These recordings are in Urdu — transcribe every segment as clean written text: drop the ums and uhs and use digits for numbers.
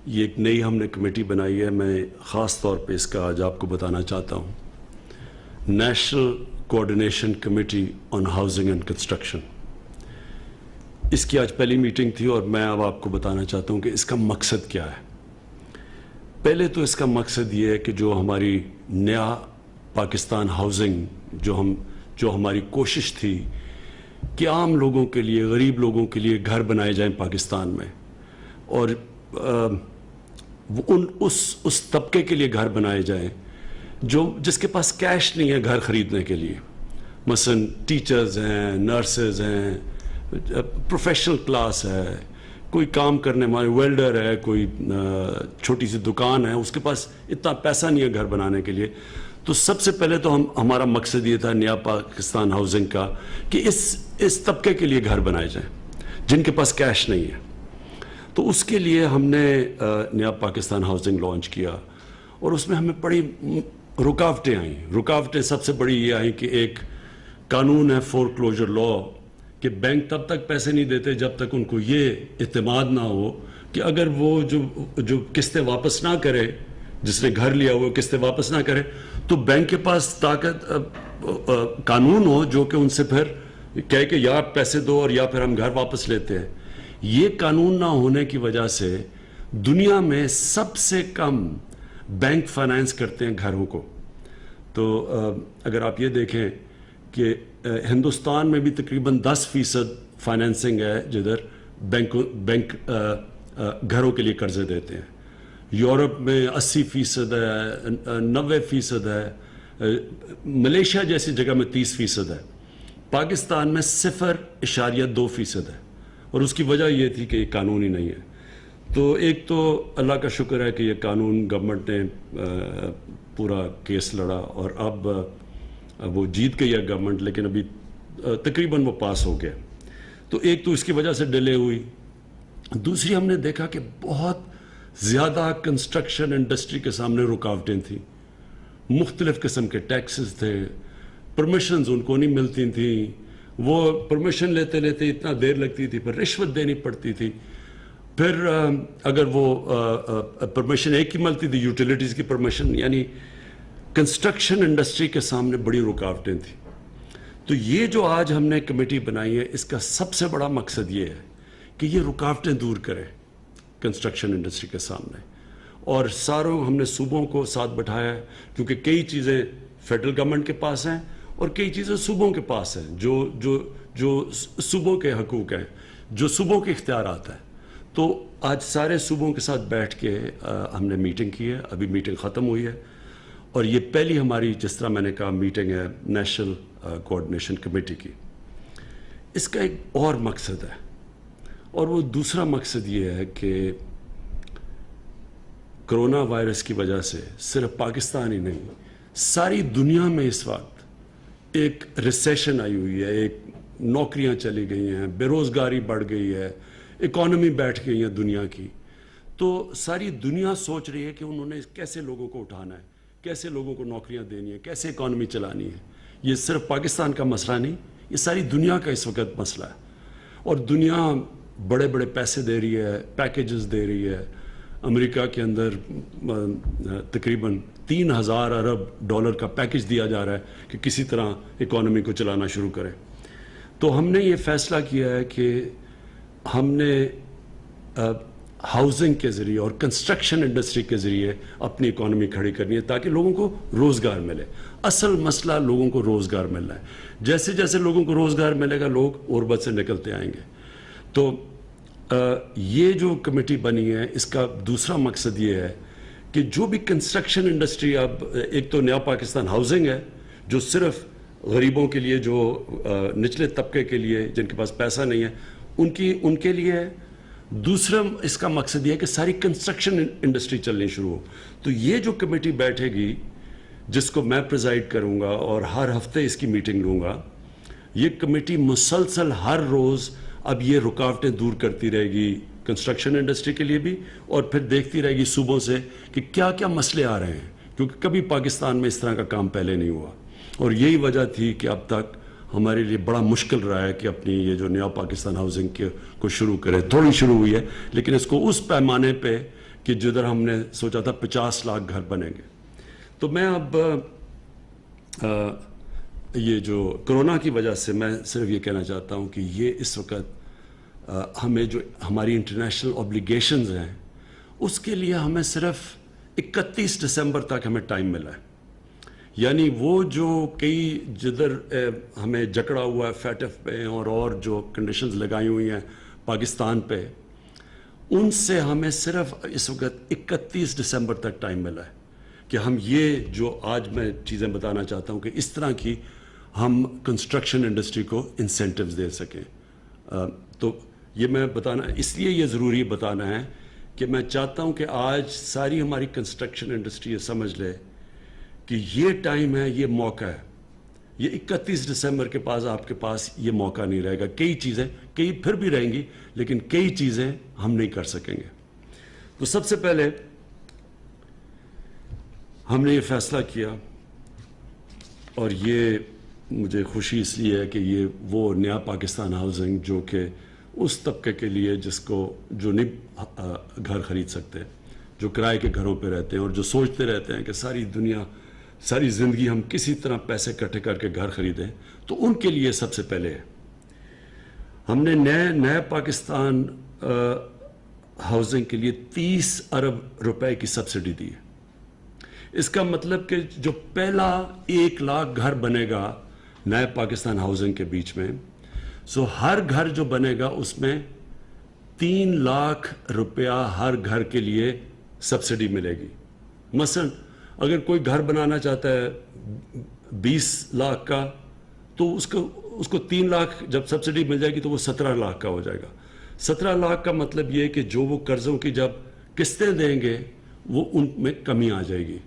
یہ ایک نئی ہم نے کمیٹی بنائی ہے. میں خاص طور پہ اس کا آج آپ کو بتانا چاہتا ہوں. National coordination committee on housing and construction. اس کی آج پہلی میٹنگ تھی اور میں اب آپ کو بتانا چاہتا ہوں کہ اس کا مقصد کیا ہے. پہلے تو اس کا مقصد یہ ہے کہ جو ہماری نیا پاکستان ہاؤسنگ جو ہماری کوشش تھی کہ عام لوگوں کے لیے، غریب لوگوں کے لیے گھر بنائے جائیں پاکستان میں، اور اس طبقے کے لیے گھر بنائے جائیں جس کے پاس کیش نہیں ہے گھر خریدنے کے لیے. مثلا ٹیچرز ہیں، نرسز ہیں، پروفیشنل کلاس ہے، کوئی کام کرنے والے ویلڈر ہے، کوئی چھوٹی سی دکان ہے، اس کے پاس اتنا پیسہ نہیں ہے گھر بنانے کے لیے. تو سب سے پہلے تو ہمارا مقصد یہ تھا نیا پاکستان ہاؤسنگ کا کہ اس طبقے کے لیے گھر بنائے جائیں جن کے پاس کیش نہیں ہے. تو اس کے لیے ہم نے نیا پاکستان ہاؤسنگ لانچ کیا اور اس میں ہمیں بڑی رکاوٹیں آئیں. رکاوٹیں سب سے بڑی یہ آئیں کہ ایک قانون ہے فور کلوجر لا کہ بینک تب تک پیسے نہیں دیتے جب تک ان کو یہ اعتماد نہ ہو کہ اگر وہ جو قسطیں واپس نہ کرے، جس نے گھر لیا وہ قسطیں واپس نہ کرے، تو بینک کے پاس قانون ہو جو کہ ان سے پھر کہے کہ یا پیسے دو اور یا پھر ہم گھر واپس لیتے ہیں. یہ قانون نہ ہونے کی وجہ سے دنیا میں سب سے کم بینک فائنانس کرتے ہیں گھروں کو. تو اگر آپ یہ دیکھیں کہ ہندوستان میں بھی تقریباً 10% فائنینسنگ ہے جدھر بینک گھروں کے لیے قرضے دیتے ہیں. یورپ میں 80% ہے، 90% ہے، ملیشیا جیسی جگہ میں 30% ہے. پاکستان میں 0.2% ہے اور اس کی وجہ یہ تھی کہ یہ قانون ہی نہیں ہے. تو ایک تو اللہ کا شکر ہے کہ یہ قانون گورنمنٹ نے پورا کیس لڑا اور اب وہ جیت گئی ہے گورنمنٹ، لیکن ابھی تقریباً وہ پاس ہو گیا. تو ایک تو اس کی وجہ سے ڈیلے ہوئی. دوسری ہم نے دیکھا کہ بہت زیادہ کنسٹرکشن انڈسٹری کے سامنے رکاوٹیں تھیں. مختلف قسم کے ٹیکسز تھے، پرمیشنز ان کو نہیں ملتی تھیں، وہ پرمیشن لیتے اتنا دیر لگتی تھی، پھر رشوت دینی پڑتی تھی. پھر اگر وہ پرمیشن ایک ہی ملتی تھی، یوٹیلیٹیز کی پرمیشن، یعنی کنسٹرکشن انڈسٹری کے سامنے بڑی رکاوٹیں تھیں. تو یہ جو آج ہم نے کمیٹی بنائی ہے، اس کا سب سے بڑا مقصد یہ ہے کہ یہ رکاوٹیں دور کرے کنسٹرکشن انڈسٹری کے سامنے. اور ہم نے صوبوں کو ساتھ بٹھایا ہے کیونکہ کئی چیزیں فیڈرل گورنمنٹ کے پاس ہیں اور کئی چیزیں صوبوں کے پاس ہیں جو صوبوں کے حقوق ہیں، جو صوبوں کے اختیارات ہیں. تو آج سارے صوبوں کے ساتھ بیٹھ کے ہم نے میٹنگ کی ہے. ابھی میٹنگ ختم ہوئی ہے اور یہ پہلی ہماری، جس طرح میں نے کہا، میٹنگ ہے نیشنل کوآرڈینیشن کمیٹی کی. اس کا ایک اور مقصد ہے اور وہ دوسرا مقصد یہ ہے کہ کرونا وائرس کی وجہ سے صرف پاکستان ہی نہیں، ساری دنیا میں اس وقت ایک ریسیشن آئی ہوئی ہے. ایک نوکریاں چلی گئی ہیں، بے روزگاری بڑھ گئی ہے، اکانومی بیٹھ گئی ہے دنیا کی. تو ساری دنیا سوچ رہی ہے کہ انہوں نے کیسے لوگوں کو اٹھانا ہے، کیسے لوگوں کو نوکریاں دینی ہے، کیسے اکانومی چلانی ہے. یہ صرف پاکستان کا مسئلہ نہیں، یہ ساری دنیا کا اس وقت مسئلہ ہے. اور دنیا بڑے بڑے پیسے دے رہی ہے، پیکیجز دے رہی ہے. امریکہ کے اندر تقریباً 3000 ارب ڈالر کا پیکیج دیا جا رہا ہے کہ کسی طرح اکانومی کو چلانا شروع کرے. تو ہم نے یہ فیصلہ کیا ہے کہ ہم نے ہاؤسنگ کے ذریعے اور کنسٹرکشن انڈسٹری کے ذریعے اپنی اکانومی کھڑی کرنی ہے تاکہ لوگوں کو روزگار ملے. اصل مسئلہ لوگوں کو روزگار ملنا ہے. جیسے جیسے لوگوں کو روزگار ملے گا لوگ غربت سے نکلتے آئیں گے. تو یہ جو کمیٹی بنی ہے، اس کا دوسرا مقصد یہ ہے کہ جو بھی کنسٹرکشن انڈسٹری، اب ایک تو نیا پاکستان ہاؤسنگ ہے جو صرف غریبوں کے لیے، جو نچلے طبقے کے لیے، جن کے پاس پیسہ نہیں ہے، ان کے لیے ہے. دوسرا اس کا مقصد یہ ہے کہ ساری کنسٹرکشن انڈسٹری چلنی شروع ہو. تو یہ جو کمیٹی بیٹھے گی، جس کو میں پریزائڈ کروں گا اور ہر ہفتے اس کی میٹنگ لوں گا، یہ کمیٹی مسلسل ہر روز اب یہ رکاوٹیں دور کرتی رہے گی کنسٹرکشن انڈسٹری کے لیے بھی، اور پھر دیکھتی رہے گی صوبوں سے کہ کیا کیا مسئلے آ رہے ہیں، کیونکہ کبھی پاکستان میں اس طرح کا کام پہلے نہیں ہوا. اور یہی وجہ تھی کہ اب تک ہمارے لیے بڑا مشکل رہا ہے کہ اپنی یہ جو نیا پاکستان ہاؤسنگ کو شروع کرے. تھوڑی شروع ہوئی ہے لیکن اس کو اس پیمانے پہ کہ جدھر ہم نے سوچا تھا 50 لاکھ گھر بنیں گے. تو میں اب یہ جو کرونا کی وجہ سے میں صرف یہ کہنا چاہتا ہوں کہ یہ اس وقت ہمیں جو ہماری انٹرنیشنل اوبلیگیشنز ہیں اس کے لیے ہمیں صرف 31 دسمبر تک ہمیں ٹائم ملا ہے. یعنی وہ جو کئی جدھر ہمیں جکڑا ہوا ہے فیٹف پہ اور جو کنڈیشنز لگائی ہوئی ہیں پاکستان پہ, ان سے ہمیں صرف اس وقت 31 دسمبر تک ٹائم ملا ہے کہ ہم یہ جو آج میں چیزیں بتانا چاہتا ہوں کہ اس طرح کی ہم کنسٹرکشن انڈسٹری کو انسینٹیوز دے سکیں. تو یہ میں بتانا اس لیے یہ ضروری بتانا ہے کہ میں چاہتا ہوں کہ آج ساری ہماری کنسٹرکشن انڈسٹری یہ سمجھ لے کہ یہ ٹائم ہے, یہ موقع ہے. یہ 31 دسمبر کے پاس آپ کے پاس یہ موقع نہیں رہے گا. کئی چیزیں کئی پھر بھی رہیں گی لیکن کئی چیزیں ہم نہیں کر سکیں گے. تو سب سے پہلے ہم نے یہ فیصلہ کیا, اور یہ مجھے خوشی اس لیے ہے کہ یہ وہ نیا پاکستان ہاؤسنگ جو کہ اس طبقے کے لیے جس کو جو نہیں گھر خرید سکتے, جو کرائے کے گھروں پہ رہتے ہیں اور جو سوچتے رہتے ہیں کہ ساری دنیا ساری زندگی ہم کسی طرح پیسے اکٹھے کر کے گھر خریدیں, تو ان کے لیے سب سے پہلے ہے. ہم نے نئے پاکستان ہاؤسنگ کے لیے 30 ارب روپے کی سبسڈی دی ہے. اس کا مطلب کہ جو پہلا 1 لاکھ گھر بنے گا نئے پاکستان ہاؤسنگ کے بیچ میں, سو ہر گھر جو بنے گا اس میں 3 لاکھ روپیہ ہر گھر کے لیے سبسڈی ملے گی. مثلا اگر کوئی گھر بنانا چاہتا ہے 20 لاکھ کا, تو اس کو 3 لاکھ جب سبسڈی مل جائے گی تو وہ 17 لاکھ کا ہو جائے گا. 17 لاکھ کا مطلب یہ کہ جو وہ قرضوں کی جب قسطیں دیں گے وہ ان میں کمی آ جائے گی,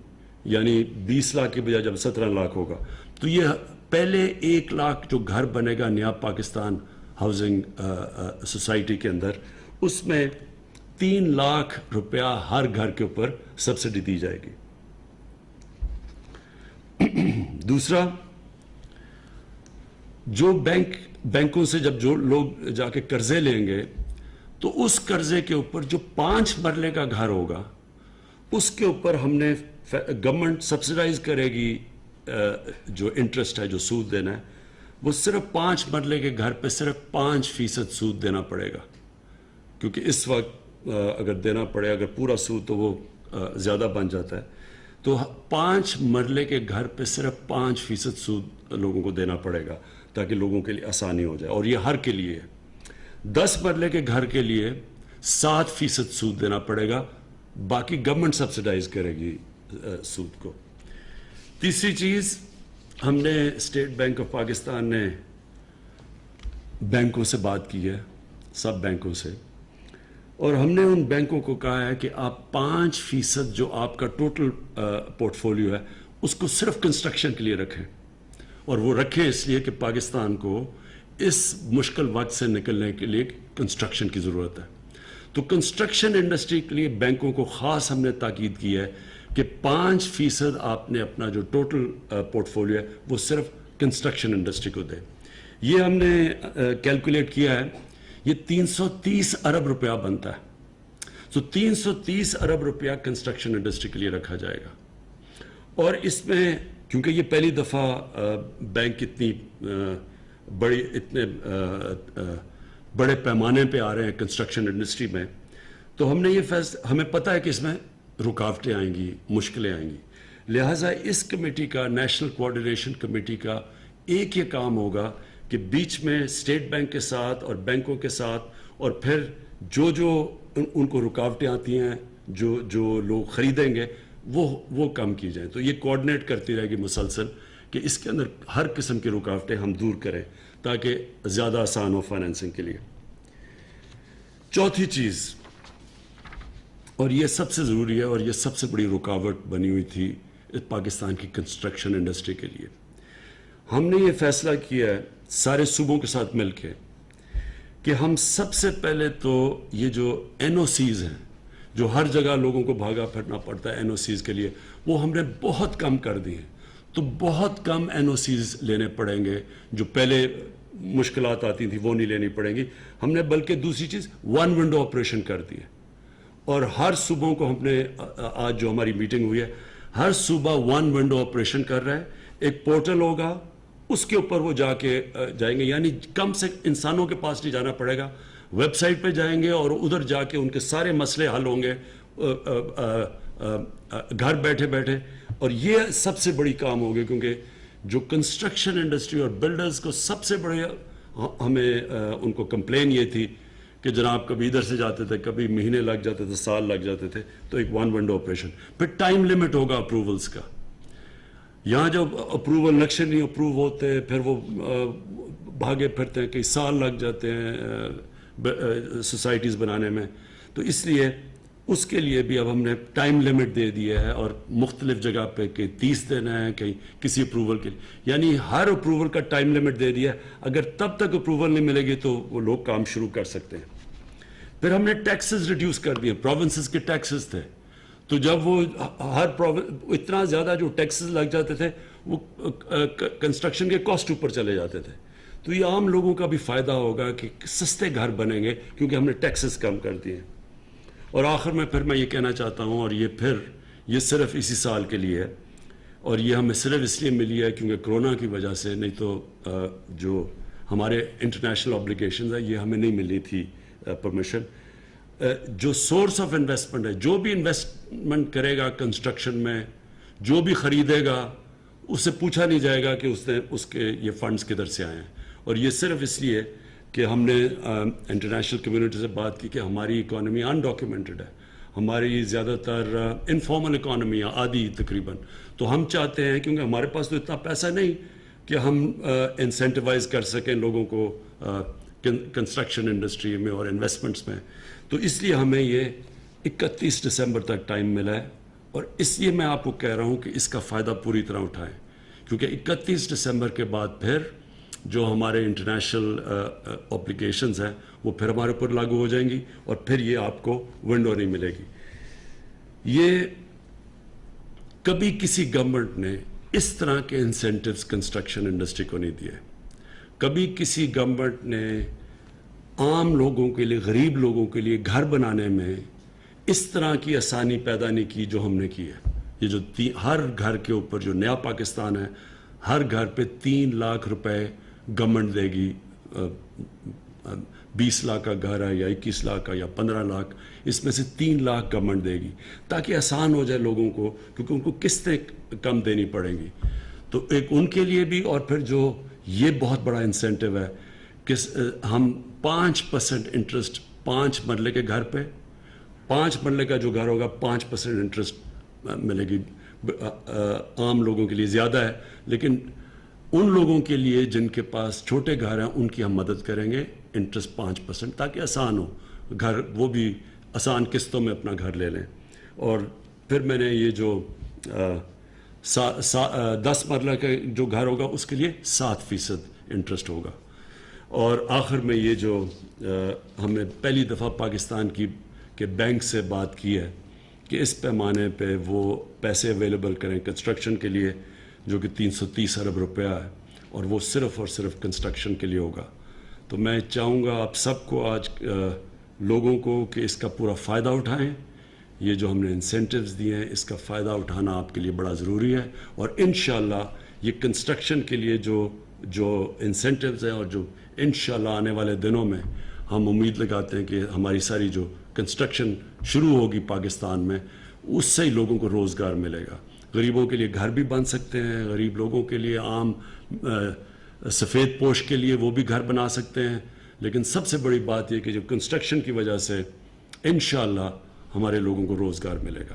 یعنی 20 لاکھ کے بجائے جب 17 لاکھ ہوگا. تو یہ پہلے 1 لاکھ جو گھر بنے گا نیا پاکستان ہاؤسنگ سوسائٹی کے اندر, اس میں 3 لاکھ روپیہ ہر گھر کے اوپر سبسڈی دی جائے گی. دوسرا, جو بینکوں سے جب جو لوگ جا کے قرضے لیں گے تو اس قرضے کے اوپر جو 5 مرلے کا گھر ہوگا اس کے اوپر ہم نے گورنمنٹ سبسڈائز کرے گی. جو انٹرسٹ ہے جو سود دینا ہے وہ صرف 5 مرلے کے گھر پہ صرف 5% سود دینا پڑے گا, کیونکہ اس وقت اگر دینا پڑے اگر پورا سود تو وہ زیادہ بن جاتا ہے. تو 5 مرلے کے گھر پہ صرف 5% سود لوگوں کو دینا پڑے گا تاکہ لوگوں کے لیے آسانی ہو جائے, اور یہ ہر کے لیے ہے. 10 مرلے کے گھر کے لیے 7% سود دینا پڑے گا, باقی گورنمنٹ سبسڈائز کرے گی سود کو. تیسری چیز, ہم نے اسٹیٹ بینک آف پاکستان نے بینکوں سے بات کی ہے, سب بینکوں سے, اور ہم نے ان بینکوں کو کہا ہے کہ آپ 5% جو آپ کا ٹوٹل پورٹ فولیو ہے اس کو صرف کنسٹرکشن کے لیے رکھیں, اور وہ رکھیں اس لیے کہ پاکستان کو اس مشکل وقت سے نکلنے کے لیے کنسٹرکشن کی ضرورت ہے. تو کنسٹرکشن انڈسٹری کے لیے بینکوں کو خاص ہم نے تاکید کی ہے کہ 5% آپ نے اپنا جو ٹوٹل پورٹ فولیو ہے وہ صرف کنسٹرکشن انڈسٹری کو دیں. یہ ہم نے کیلکولیٹ کیا ہے, یہ 330 ارب روپیہ بنتا ہے. تو 330 ارب روپیہ کنسٹرکشن انڈسٹری کے لیے رکھا جائے گا. اور اس میں کیونکہ یہ پہلی دفعہ بینک اتنے بڑے پیمانے پہ آ رہے ہیں کنسٹرکشن انڈسٹری میں, تو ہم نے یہ ہمیں پتہ ہے کہ اس میں رکاوٹیں آئیں گی, مشکلیں آئیں گی. لہٰذا اس کمیٹی کا, نیشنل کوآرڈینیشن کمیٹی کا ایک یہ کام ہوگا کہ بیچ میں اسٹیٹ بینک کے ساتھ اور بینکوں کے ساتھ, اور پھر جو ان کو رکاوٹیں آتی ہیں جو لوگ خریدیں گے وہ کم کی جائیں. تو یہ کوآرڈینیٹ کرتی رہے گی مسلسل کہ اس کے اندر ہر قسم کی رکاوٹیں ہم دور کریں تاکہ زیادہ آسان ہو فائنینسنگ کے لیے. چوتھی چیز, اور یہ سب سے ضروری ہے اور یہ سب سے بڑی رکاوٹ بنی ہوئی تھی پاکستان کی کنسٹرکشن انڈسٹری کے لیے, ہم نے یہ فیصلہ کیا ہے سارے صوبوں کے ساتھ مل کے کہ ہم سب سے پہلے تو یہ جو NOCs ہیں جو ہر جگہ لوگوں کو بھاگا پھرنا پڑتا ہے NOCs کے لیے, وہ ہم نے بہت کم کر دی ہیں. تو بہت کم NOCs لینے پڑیں گے, جو پہلے مشکلات آتی تھیں وہ نہیں لینی پڑیں گی. ہم نے بلکہ دوسری چیز 1 ونڈو آپریشن کر دی ہے. اور ہر صوبوں کو ہم نے آج جو ہماری میٹنگ ہوئی ہے ہر صوبہ 1 ونڈو آپریشن کر رہا ہے. ایک پورٹل ہوگا, اس کے اوپر وہ جا کے جائیں گے, یعنی کم سے انسانوں کے پاس نہیں جانا پڑے گا, ویب سائٹ پہ جائیں گے اور ادھر جا کے ان کے سارے مسئلے حل ہوں گے گھر بیٹھے بیٹھے. اور یہ سب سے بڑی کام ہوگی, کیونکہ جو کنسٹرکشن انڈسٹری اور بلڈرز کو سب سے بڑے ہمیں ان کو کمپلین یہ تھی کہ جناب کبھی ادھر سے جاتے تھے, کبھی مہینے لگ جاتے تھے, سال لگ جاتے تھے. تو ایک 1 ونڈو آپریشن. پھر ٹائم لیمٹ ہوگا اپروولز کا. یہاں جب اپروول نقشے نہیں اپروو ہوتے, پھر وہ بھاگے پھرتے ہیں, کئی سال لگ جاتے ہیں سوسائٹیز بنانے میں. تو اس لیے اس کے لیے بھی اب ہم نے ٹائم لیمٹ دے دیا ہے, اور مختلف جگہ پہ کہیں 30 دن ہے, کہیں کسی اپروول کے لیے, یعنی ہر اپروول کا ٹائم لیمٹ دے دیا ہے. اگر تب تک اپروول نہیں ملے گی تو وہ لوگ کام شروع کر سکتے ہیں. پھر ہم نے ٹیکسز ریڈیوس کر دیے. پروونسز کے ٹیکسز تھے, تو جب وہ ہر اتنا زیادہ جو ٹیکسز لگ جاتے تھے وہ کنسٹرکشن کے کاسٹ اوپر چلے جاتے تھے. تو یہ عام لوگوں کا بھی فائدہ ہوگا کہ سستے گھر بنیں گے کیونکہ ہم نے ٹیکسز کم کر دیے. اور آخر میں پھر میں یہ کہنا چاہتا ہوں, اور یہ صرف اسی سال کے لیے ہے, اور یہ ہمیں صرف اس لیے ملی ہے کیونکہ کرونا کی وجہ سے, نہیں تو جو ہمارے انٹرنیشنل آبلیگیشنز ہیں یہ ہمیں نہیں ملی تھی پرمیشن. جو سورس آف انویسٹمنٹ ہے, جو بھی انویسٹمنٹ کرے گا کنسٹرکشن میں, جو بھی خریدے گا, اس سے پوچھا نہیں جائے گا کہ اس کے یہ فنڈز کدھر سے آئے ہیں. اور یہ صرف اس لیے کہ ہم نے انٹرنیشنل کمیونٹی سے بات کی کہ ہماری اکانومی انڈاکیومنٹڈ ہے, ہماری زیادہ تر انفارمل اکانومی ہے, آدھی تقریباً. تو ہم چاہتے ہیں, کیونکہ ہمارے پاس تو اتنا پیسہ نہیں کہ ہم انسینٹیوائز کر سکیں لوگوں کو کنسٹرکشن انڈسٹری میں اور انویسٹمنٹس میں, تو اس لیے ہمیں یہ 31 دسمبر تک ٹائم ملا ہے. اور اس لیے میں آپ کو کہہ رہا ہوں کہ اس کا فائدہ پوری طرح اٹھائیں, کیونکہ 31 دسمبر کے بعد پھر جو ہمارے انٹرنیشنل اپلیکیشنز ہیں وہ پھر ہمارے اوپر لاگو ہو جائیں گی, اور پھر یہ آپ کو ونڈو نہیں ملے گی. یہ کبھی کسی گورنمنٹ نے اس طرح کے انسینٹیوز کنسٹرکشن انڈسٹری کو نہیں دیے. کبھی کسی گورنمنٹ نے عام لوگوں کے لیے, غریب لوگوں کے لیے گھر بنانے میں اس طرح کی آسانی پیدا نہیں کی جو ہم نے کی ہے. یہ جو ہر گھر کے اوپر جو نیا پاکستان ہے, ہر گھر پہ 3 لاکھ روپے گورنمنٹ دے گی. 20 لاکھ کا گھر ہے یا 21 لاکھ کا یا 15 لاکھ, اس میں سے 3 لاکھ گورنمنٹ دے گی تاکہ آسان ہو جائے لوگوں کو, کیونکہ ان کو قسطیں کم دینی پڑیں گی. تو ایک ان کے لیے بھی, اور پھر جو یہ بہت بڑا انسینٹیو ہے کہ ہم 5% انٹرسٹ 5 مرلے کے گھر پہ, 5 مرلے کا جو گھر ہوگا 5% انٹرسٹ ملے گی. عام لوگوں کے لیے زیادہ ہے, لیکن ان لوگوں کے لیے جن کے پاس چھوٹے گھر ہیں ان کی ہم مدد کریں گے انٹرسٹ 5%, تاکہ آسان ہو گھر, وہ بھی آسان قسطوں میں اپنا گھر لے لیں. اور پھر میں نے یہ جو 10 مرلہ کا جو گھر ہوگا اس کے لیے 7% انٹرسٹ ہوگا. اور آخر میں یہ جو ہم نے پہلی دفعہ پاکستان کی کہ بینک سے بات کی ہے کہ اس پیمانے پہ وہ پیسے اویلیبل کریں کنسٹرکشن کے لیے, جو کہ 330 ارب روپیہ ہے, اور وہ صرف اور صرف کنسٹرکشن کے لیے ہوگا. تو میں چاہوں گا آپ سب کو, آج لوگوں کو, کہ اس کا پورا فائدہ اٹھائیں. یہ جو ہم نے انسینٹیوز دیے ہیں اس کا فائدہ اٹھانا آپ کے لیے بڑا ضروری ہے. اور انشاءاللہ یہ کنسٹرکشن کے لیے جو انسینٹیوز ہیں, اور جو انشاءاللہ آنے والے دنوں میں ہم امید لگاتے ہیں کہ ہماری ساری جو کنسٹرکشن شروع ہوگی پاکستان میں, اس سے ہی لوگوں کو روزگار ملے گا. غریبوں کے لیے گھر بھی بن سکتے ہیں, غریب لوگوں کے لیے, عام سفید پوش کے لیے وہ بھی گھر بنا سکتے ہیں. لیکن سب سے بڑی بات یہ کہ جو کنسٹرکشن کی وجہ سے انشاءاللہ ہمارے لوگوں کو روزگار ملے گا.